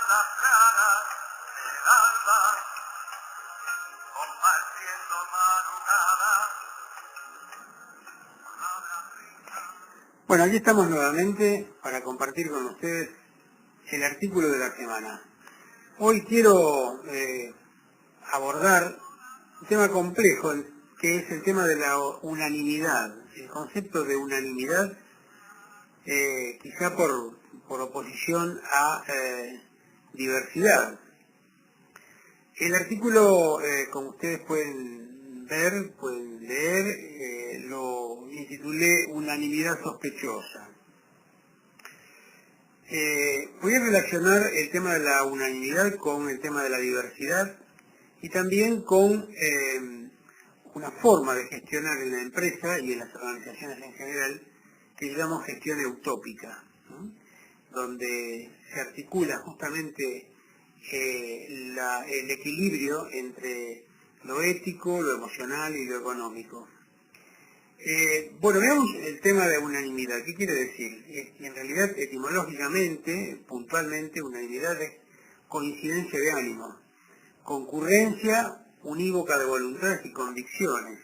las caras del alba, compartiendo madrugadas. Bueno, aquí estamos nuevamente para compartir con ustedes el artículo de la semana. Hoy quiero abordar un tema complejo, que es el tema de la unanimidad, el concepto de unanimidad, quizá por oposición a diversidad. El artículo, como ustedes pueden ver, pueden leer, lo intitulé Unanimidad sospechosa. Voy a relacionar el tema de la unanimidad con el tema de la diversidad y también con una forma de gestionar en la empresa y en las organizaciones en general que llamamos gestión utópica, ¿no? Donde se articula justamente el equilibrio entre lo ético, lo emocional y lo económico. Bueno, veamos el tema de unanimidad. ¿Qué quiere decir? En realidad, etimológicamente, puntualmente, unanimidad es coincidencia de ánimo, concurrencia unívoca de voluntades y convicciones,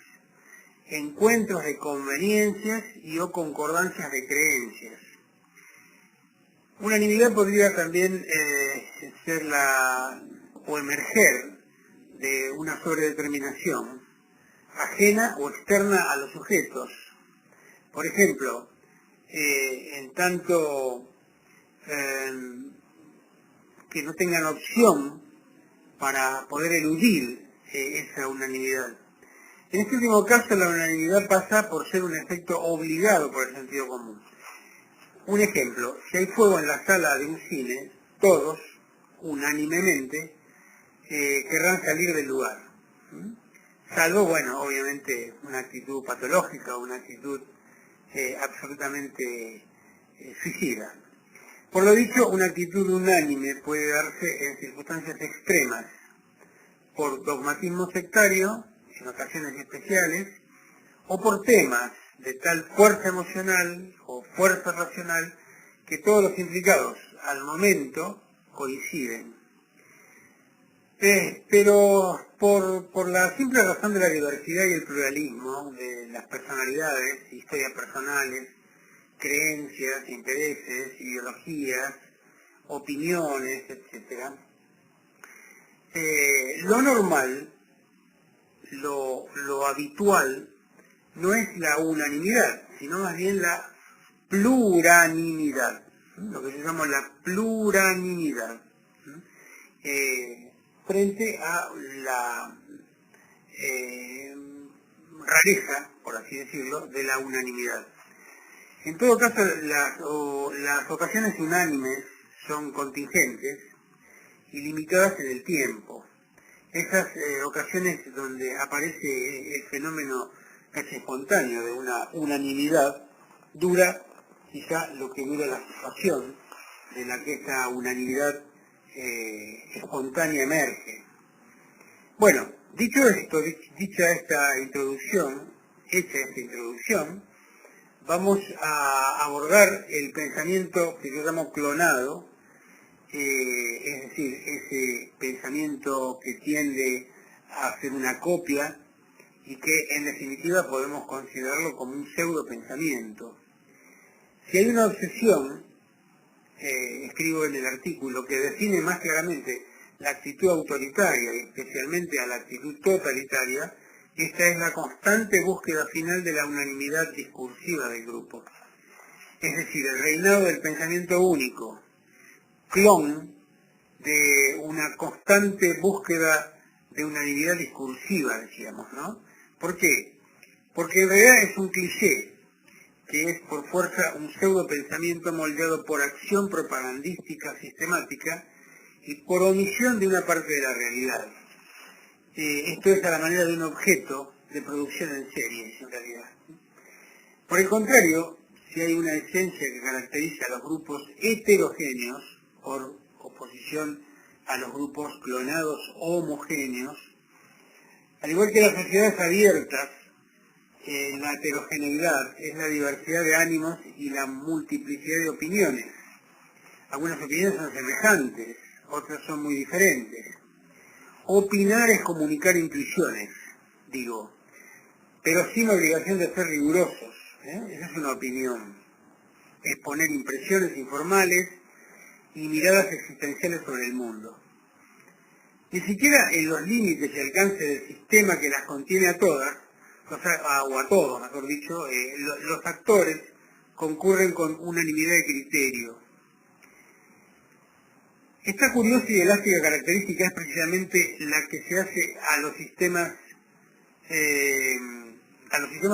encuentros de conveniencias y o concordancias de creencias. Unanimidad podría también ser o emerger de una sobredeterminación ajena o externa a los sujetos. Por ejemplo, en tanto que no tengan opción para poder eludir esa unanimidad. En este último caso, la unanimidad pasa por ser un efecto obligado por el sentido común. Un ejemplo, si hay fuego en la sala de un cine, todos, unánimemente, querrán salir del lugar. Salvo, bueno, obviamente, una actitud patológica o una actitud absolutamente suicida. Por lo dicho, una actitud unánime puede darse en circunstancias extremas, por dogmatismo sectario, en ocasiones especiales, o por temas de tal fuerza emocional o fuerza racional que todos los implicados al momento coinciden. Pero por la simple razón de la diversidad y el pluralismo de las personalidades, historias personales, creencias, intereses, ideologías, opiniones, etc., lo normal, lo habitual, no es la unanimidad, sino más bien la pluranimidad, lo que se llama la pluranimidad, frente a la rareza, por así decirlo, de la unanimidad. En todo caso, las ocasiones unánimes son contingentes y limitadas en el tiempo. Esas ocasiones donde aparece el fenómeno casi espontáneo de una unanimidad dura quizá lo que dura la situación de la que esta unanimidad espontánea emerge. Bueno, dicho esto, hecha esta introducción, vamos a abordar el pensamiento que yo llamo clonado, es decir, ese pensamiento que tiende a hacer una copia y que en definitiva podemos considerarlo como un pseudo pensamiento. Si hay una obsesión, escribo en el artículo, que define más claramente la actitud autoritaria y especialmente a la actitud totalitaria, esta es la constante búsqueda final de la unanimidad discursiva del grupo. Es decir, el reinado del pensamiento único, clon de una constante búsqueda de unanimidad discursiva, decíamos, ¿no? ¿Por qué? Porque en realidad es un cliché, que es por fuerza un pseudo pensamiento moldeado por acción propagandística sistemática y por omisión de una parte de la realidad. Esto es a la manera de un objeto de producción en serie, en realidad. Por el contrario, si hay una esencia que caracteriza a los grupos heterogéneos, por oposición a los grupos clonados o homogéneos, al igual que las sociedades abiertas, la heterogeneidad es la diversidad de ánimos y la multiplicidad de opiniones. Algunas opiniones son semejantes, otras son muy diferentes. Opinar es comunicar intuiciones, digo, pero sin obligación de ser rigurosos. Esa es una opinión. Exponer impresiones informales y miradas existenciales sobre el mundo. Ni siquiera en los límites y alcance del sistema que las contiene a todas, o a todos, mejor dicho, los actores concurren con unanimidad de criterio. Esta curiosa y elástica característica es precisamente la que se hace a los sistemas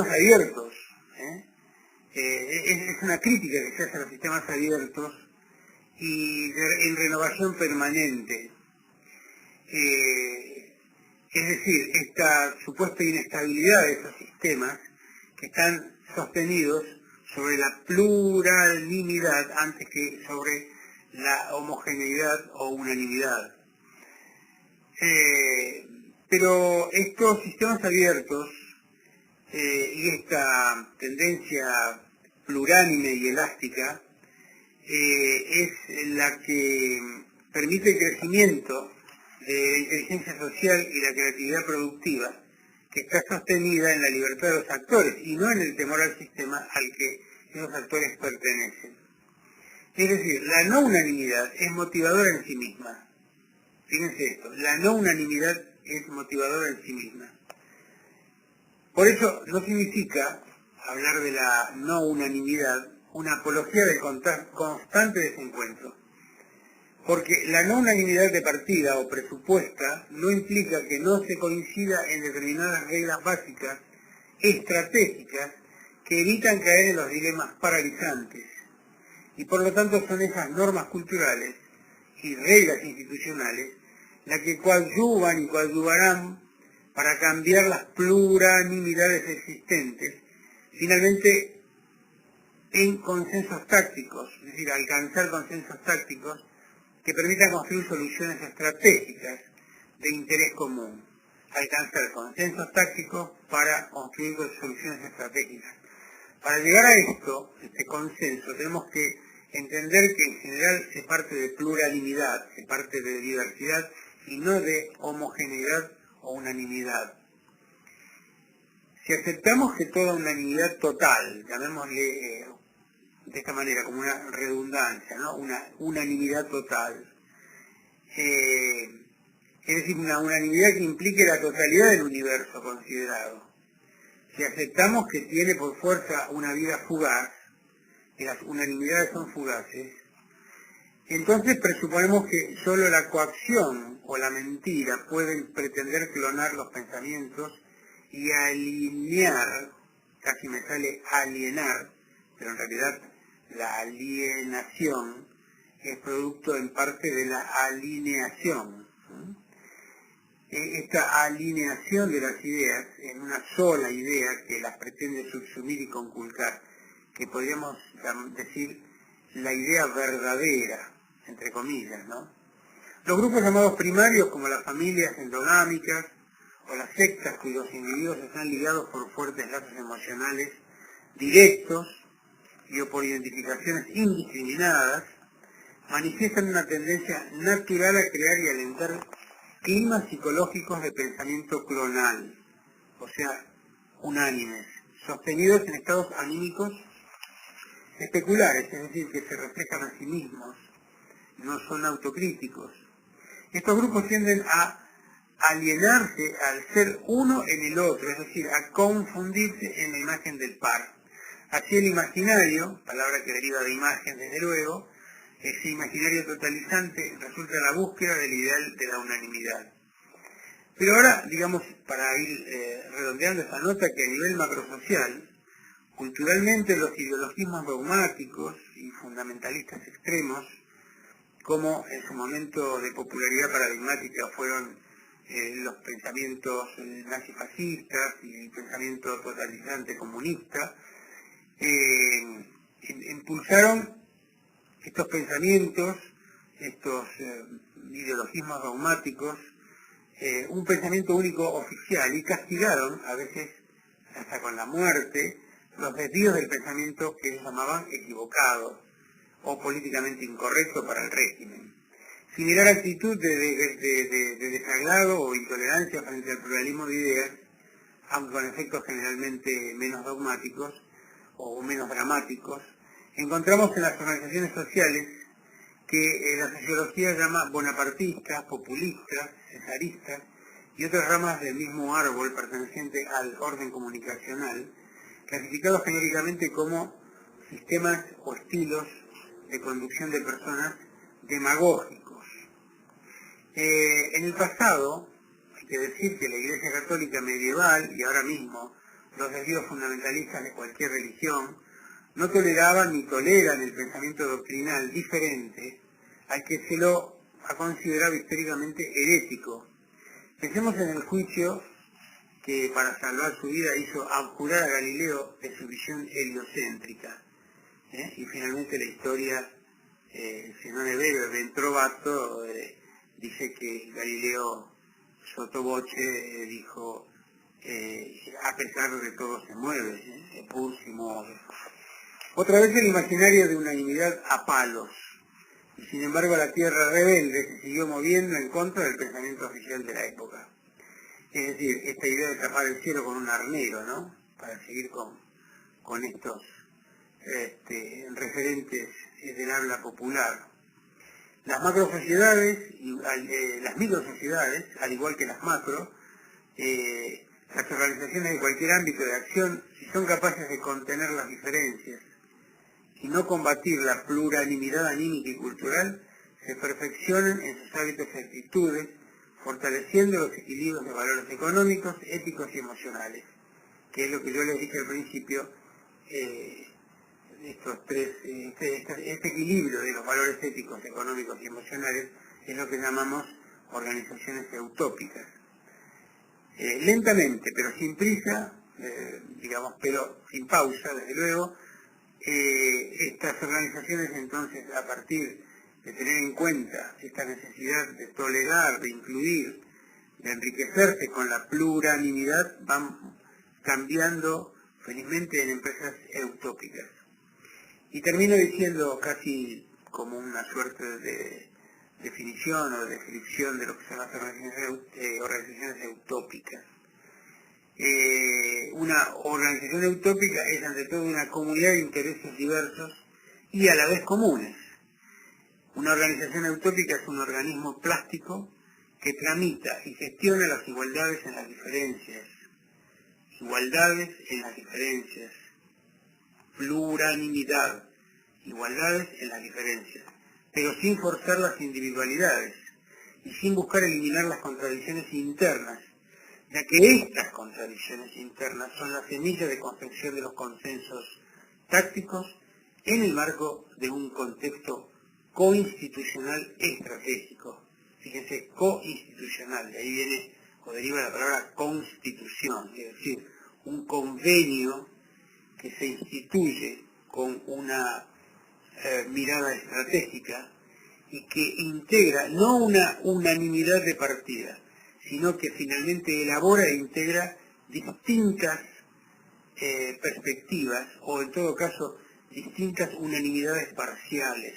abiertos. Es una crítica que se hace a los sistemas abiertos y en renovación permanente. Es decir, esta supuesta inestabilidad de esos sistemas que están sostenidos sobre la pluralidad antes que sobre la homogeneidad o unanimidad. Pero estos sistemas abiertos y esta tendencia pluránime y elástica es la que permite el crecimiento de la inteligencia social y la creatividad productiva, que está sostenida en la libertad de los actores y no en el temor al sistema al que esos actores pertenecen. Es decir, la no unanimidad es motivadora en sí misma. Fíjense esto, la no unanimidad es motivadora en sí misma. Por eso no significa hablar de la no unanimidad una apología del constante desencuentro. Porque la no unanimidad de partida o presupuesta no implica que no se coincida en determinadas reglas básicas, estratégicas, que evitan caer en los dilemas paralizantes. Y por lo tanto son esas normas culturales y reglas institucionales las que coadyuvan y coadyuvarán para cambiar las pluranimidades existentes, finalmente en consensos tácticos, es decir, alcanzar consensos tácticos que permitan construir soluciones estratégicas de interés común, alcanzar consensos tácticos para construir soluciones estratégicas. Para llegar a esto, este consenso, tenemos que entender que en general se parte de pluralidad, se parte de diversidad y no de homogeneidad o unanimidad. Si aceptamos que toda unanimidad total, llamémosle de esta manera, como una redundancia, ¿no? Una unanimidad total, es decir, una unanimidad que implique la totalidad del universo considerado. Si aceptamos que tiene por fuerza una vida fugaz, que las unanimidades son fugaces, entonces presuponemos que solo la coacción o la mentira pueden pretender clonar los pensamientos y alinear, casi me sale alienar, pero en realidad la alienación es producto en parte de la alineación. Esta alineación de las ideas en una sola idea que las pretende subsumir y conculcar, que podríamos decir la idea verdadera, entre comillas, ¿no? Los grupos llamados primarios, como las familias endogámicas o las sectas cuyos individuos están ligados por fuertes lazos emocionales directos y o por identificaciones indiscriminadas, manifiestan una tendencia natural a crear y alentar climas psicológicos de pensamiento clonal, o sea, unánimes, sostenidos en estados anímicos especulares, es decir, que se reflejan a sí mismos, no son autocríticos. Estos grupos tienden a alienarse al ser uno en el otro, es decir, a confundirse en la imagen del par. Así el imaginario, palabra que deriva de imagen desde luego, ese imaginario totalizante resulta la búsqueda del ideal de la unanimidad. Pero ahora, digamos, para ir redondeando esta nota, que a nivel macrosocial, culturalmente los ideologismos dogmáticos y fundamentalistas extremos, como en su momento de popularidad paradigmática fueron los pensamientos nazifascistas y el pensamiento totalizante comunista, impulsaron estos pensamientos, estos ideologismos dogmáticos, un pensamiento único oficial, y castigaron, a veces hasta con la muerte, los desvíos del pensamiento que ellos llamaban equivocado o políticamente incorrecto para el régimen. Similar actitud de desagrado o intolerancia frente al pluralismo de ideas, aunque con efectos generalmente menos dogmáticos o menos dramáticos, encontramos en las organizaciones sociales que la sociología llama bonapartistas, populistas, cesaristas y otras ramas del mismo árbol perteneciente al orden comunicacional, clasificados genéricamente como sistemas o estilos de conducción de personas demagógicos. En el pasado, hay que decir que la Iglesia Católica medieval y ahora mismo los desvíos fundamentalistas de cualquier religión no toleraban ni toleran el pensamiento doctrinal diferente al que se lo ha considerado históricamente herético. Pensemos en el juicio que para salvar su vida hizo abjurar a Galileo de su visión heliocéntrica. Y finalmente la historia, si no ne vero, ben trovato, dice que Galileo sotto voce dijo, a pesar de todo se mueve, pur si muove. Otra vez el imaginario de unanimidad a palos, y sin embargo la tierra rebelde se siguió moviendo en contra del pensamiento oficial de la época. Es decir, esta idea de tapar el cielo con un arnero, ¿no? Para seguir con estos referentes del habla popular. Las macrosociedades, las microsociedades, al igual que las macro, las organizaciones de cualquier ámbito de acción, si son capaces de contener las diferencias y no combatir la pluralidad anímica y cultural, se perfeccionan en sus hábitos y actitudes, fortaleciendo los equilibrios de valores económicos, éticos y emocionales, que es lo que yo les dije al principio, estos tres, este equilibrio de los valores éticos, económicos y emocionales es lo que llamamos organizaciones utópicas. Lentamente, pero sin prisa, digamos, pero sin pausa, desde luego, estas organizaciones entonces, a partir de tener en cuenta esta necesidad de tolerar, de incluir, de enriquecerse con la pluralidad, van cambiando felizmente en empresas utópicas. Y termino diciendo casi como una suerte de definición o de descripción de lo que son las organizaciones utópicas. Una organización utópica es ante todo una comunidad de intereses diversos y a la vez comunes. Una organización utópica es un organismo plástico que tramita y gestiona las igualdades en las diferencias. Igualdades en las diferencias. Pluralidad. Igualdades en las diferencias. Pero sin forzar las individualidades y sin buscar eliminar las contradicciones internas, ya que estas contradicciones internas son la semilla de construcción de los consensos tácticos en el marco de un contexto coinstitucional estratégico. Fíjense, coinstitucional, de ahí viene o deriva la palabra constitución, es decir, un convenio que se instituye con una mirada estratégica y que integra no una unanimidad de partida, sino que finalmente elabora e integra distintas perspectivas o en todo caso distintas unanimidades parciales.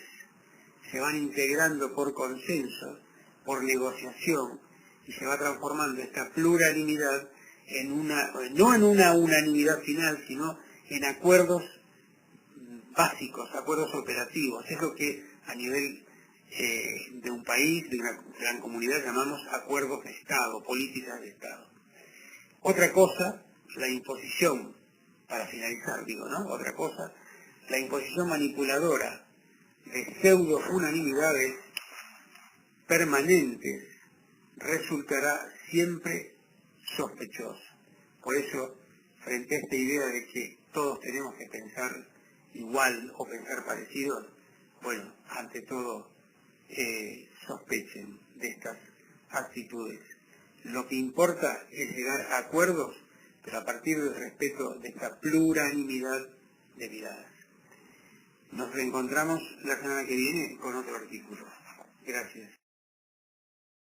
Se van integrando por consenso, por negociación y se va transformando esta pluralidad en no en una unanimidad final, sino en acuerdos básicos, acuerdos operativos. Es lo que a nivel de un país, de una gran comunidad, llamamos acuerdos de Estado, políticas de Estado. Otra cosa, la imposición, para finalizar digo, ¿no? Otra cosa, la imposición manipuladora de pseudo unanimidades permanentes resultará siempre sospechosa. Por eso, frente a esta idea de que todos tenemos que pensar igual o pensar parecido, bueno, ante todo sospechen de estas actitudes. Lo que importa es llegar a acuerdos, pero a partir del respeto de esta pluralidad de miradas. Nos reencontramos la semana que viene con otro artículo. Gracias.